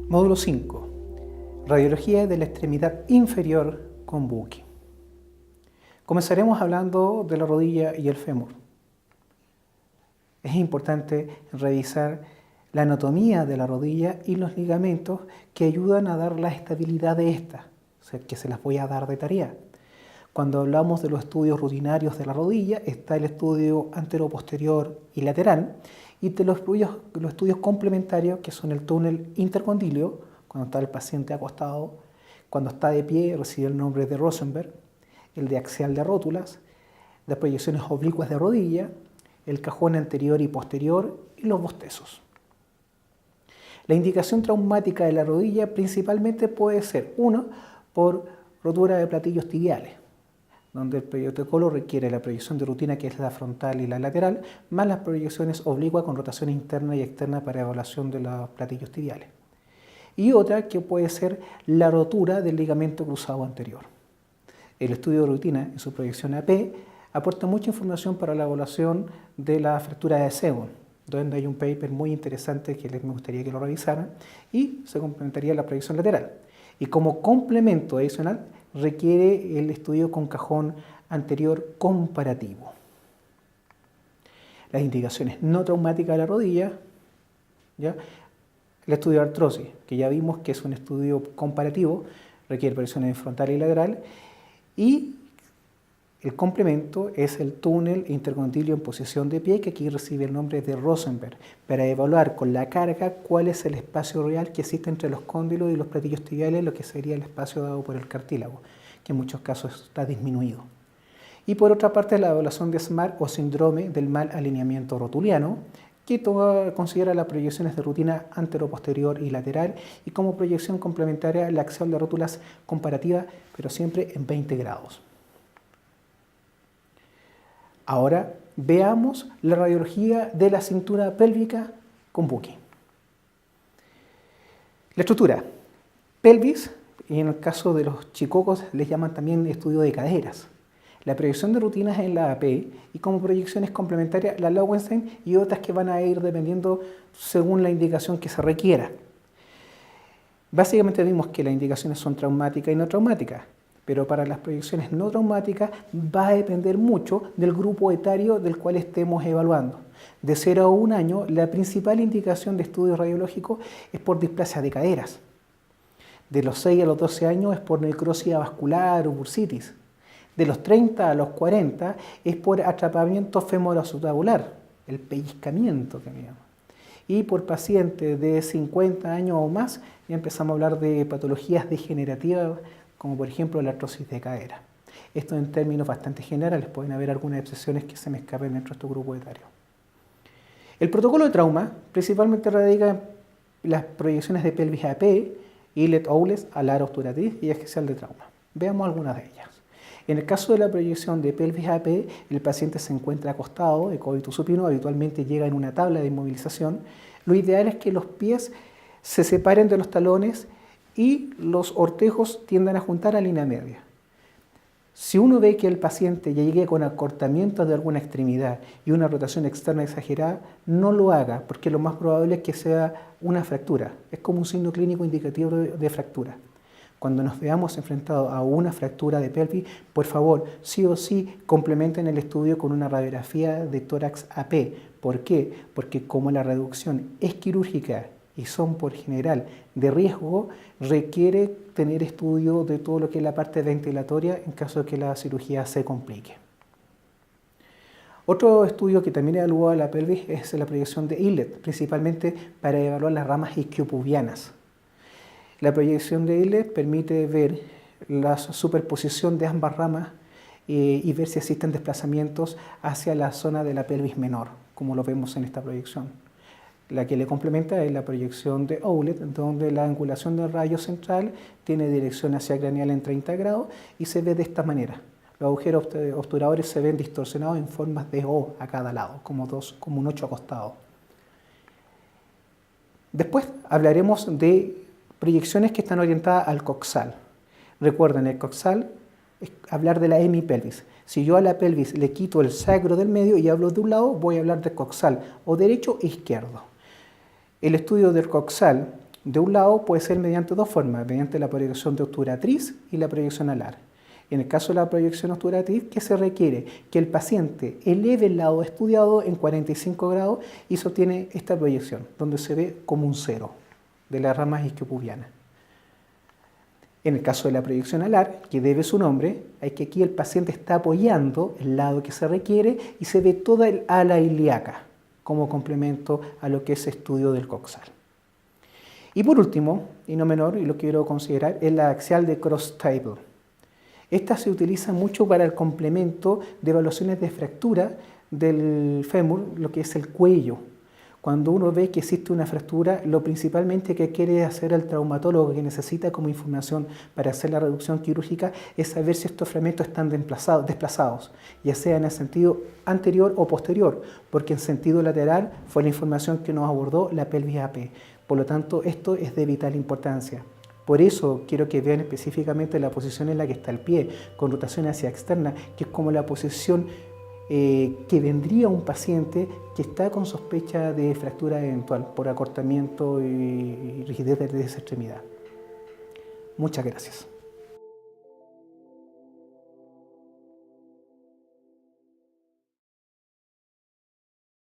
Módulo 5. Radiología de la extremidad inferior con Buki. Comenzaremos hablando de la rodilla y el fémur. Es importante revisar la anatomía de la rodilla y los ligamentos que ayudan a dar la estabilidad de esta, que se las voy a dar de tarea. Cuando hablamos de los estudios rutinarios de la rodilla, está el estudio antero-posterior y lateral, y de los estudios complementarios, que son el túnel intercondilio, cuando está el paciente acostado, cuando está de pie, recibe el nombre de Rosenberg, el de axial de rótulas, las proyecciones oblicuas de rodilla, el cajón anterior y posterior y los bostezos. La indicación traumática de la rodilla principalmente puede ser, uno, por rotura de platillos tibiales, donde el protocolo requiere la proyección de rutina, que es la frontal y la lateral, más las proyecciones oblicuas con rotación interna y externa para evaluación de los platillos tibiales. Y otra que puede ser la rotura del ligamento cruzado anterior. El estudio de rutina en su proyección AP aporta mucha información para la evaluación de la fractura de Segon, donde hay un paper muy interesante que me gustaría que lo revisaran, y se complementaría la proyección lateral. Y como complemento adicional, requiere el estudio con cajón anterior comparativo. Las indicaciones no traumáticas de la rodilla, ¿ya? El estudio de artrosis, que ya vimos que es un estudio comparativo, requiere proyecciones frontal y lateral, y el complemento es el túnel intercondilio en posición de pie, que aquí recibe el nombre de Rosenberg, para evaluar con la carga cuál es el espacio real que existe entre los cóndilos y los platillos tibiales, lo que sería el espacio dado por el cartílago, que en muchos casos está disminuido. Y por otra parte, la evaluación de SMART o síndrome del mal alineamiento rotuliano, que considera las proyecciones de rutina antero-posterior y lateral, y como proyección complementaria la axial de rótulas comparativa, pero siempre en 20 grados. Ahora veamos la radiología de la cintura pélvica con Buki. La estructura. Pelvis, y en el caso de los chicocos les llaman también estudio de caderas. La proyección de rutinas en la AP y como proyecciones complementarias la Lowenstein y otras que van a ir dependiendo según la indicación que se requiera. Básicamente vimos que las indicaciones son traumáticas y no traumáticas, pero para las proyecciones no traumáticas va a depender mucho del grupo etario del cual estemos evaluando. De 0 a 1 año, la principal indicación de estudio radiológico es por displasia de caderas. De los 6 a los 12 años es por necrosis vascular o bursitis. De los 30 a los 40 es por atrapamiento femoroacetabular, el pellizcamiento que me llama. Y por pacientes de 50 años o más, ya empezamos a hablar de patologías degenerativas, como por ejemplo la artrosis de cadera. Esto en términos bastante generales, pueden haber algunas excepciones que se me escapen dentro de este grupo etario. El protocolo de trauma principalmente radica en las proyecciones de pelvis AP, Eaglet Owles, alar obturatriz y axial de trauma. Veamos algunas de ellas. En el caso de la proyección de pelvis AP, el paciente se encuentra acostado, de coitus supino, habitualmente llega en una tabla de inmovilización. Lo ideal es que los pies se separen de los talones y los ortejos tiendan a juntar a línea media. Si uno ve que el paciente ya llegue con acortamiento de alguna extremidad y una rotación externa exagerada, no lo haga, porque lo más probable es que sea una fractura. Es como un signo clínico indicativo de fractura. Cuando nos veamos enfrentados a una fractura de pelvis, por favor, sí o sí, complementen el estudio con una radiografía de tórax AP. ¿Por qué? Porque como la reducción es quirúrgica y son por general de riesgo, requiere tener estudio de todo lo que es la parte ventilatoria en caso de que la cirugía se complique. Otro estudio que también evalúa la pelvis es la proyección de Eaglet, principalmente para evaluar las ramas isquiopubianas. La proyección de Eaglet permite ver la superposición de ambas ramas y ver si existen desplazamientos hacia la zona de la pelvis menor, como lo vemos en esta proyección. La que le complementa es la proyección de Owlet, donde la angulación del rayo central tiene dirección hacia craneal en 30 grados y se ve de esta manera. Los agujeros obturadores se ven distorsionados en formas de O a cada lado, como un 8 acostado. Después hablaremos de proyecciones que están orientadas al coxal. Recuerden, el coxal es hablar de la hemipelvis. Si yo a la pelvis le quito el sacro del medio y hablo de un lado, voy a hablar de coxal, o derecho e izquierdo. El estudio del coxal de un lado puede ser mediante dos formas, mediante la proyección de obturatriz y la proyección alar. En el caso de la proyección obturatriz, ¿qué se requiere? Que el paciente eleve el lado estudiado en 45 grados y se obtiene esta proyección, donde se ve como un cero de la rama isquiopubiana. En el caso de la proyección alar, que debe su nombre, hay que aquí el paciente está apoyando el lado que se requiere y se ve toda el ala ilíaca como complemento a lo que es estudio del coxal. Y por último, y no menor, y lo quiero considerar, es la axial de cross-table. Esta se utiliza mucho para el complemento de evaluaciones de fractura del fémur, lo que es el cuello. Cuando uno ve que existe una fractura, lo principalmente que quiere hacer el traumatólogo, que necesita como información para hacer la reducción quirúrgica, es saber si estos fragmentos están desplazados, ya sea en el sentido anterior o posterior, porque en sentido lateral fue la información que nos abordó la pelvis AP. Por lo tanto, esto es de vital importancia. Por eso quiero que vean específicamente la posición en la que está el pie, con rotación hacia externa, que es como la posición que vendría un paciente que está con sospecha de fractura eventual por acortamiento y rigidez de esa extremidad. Muchas gracias.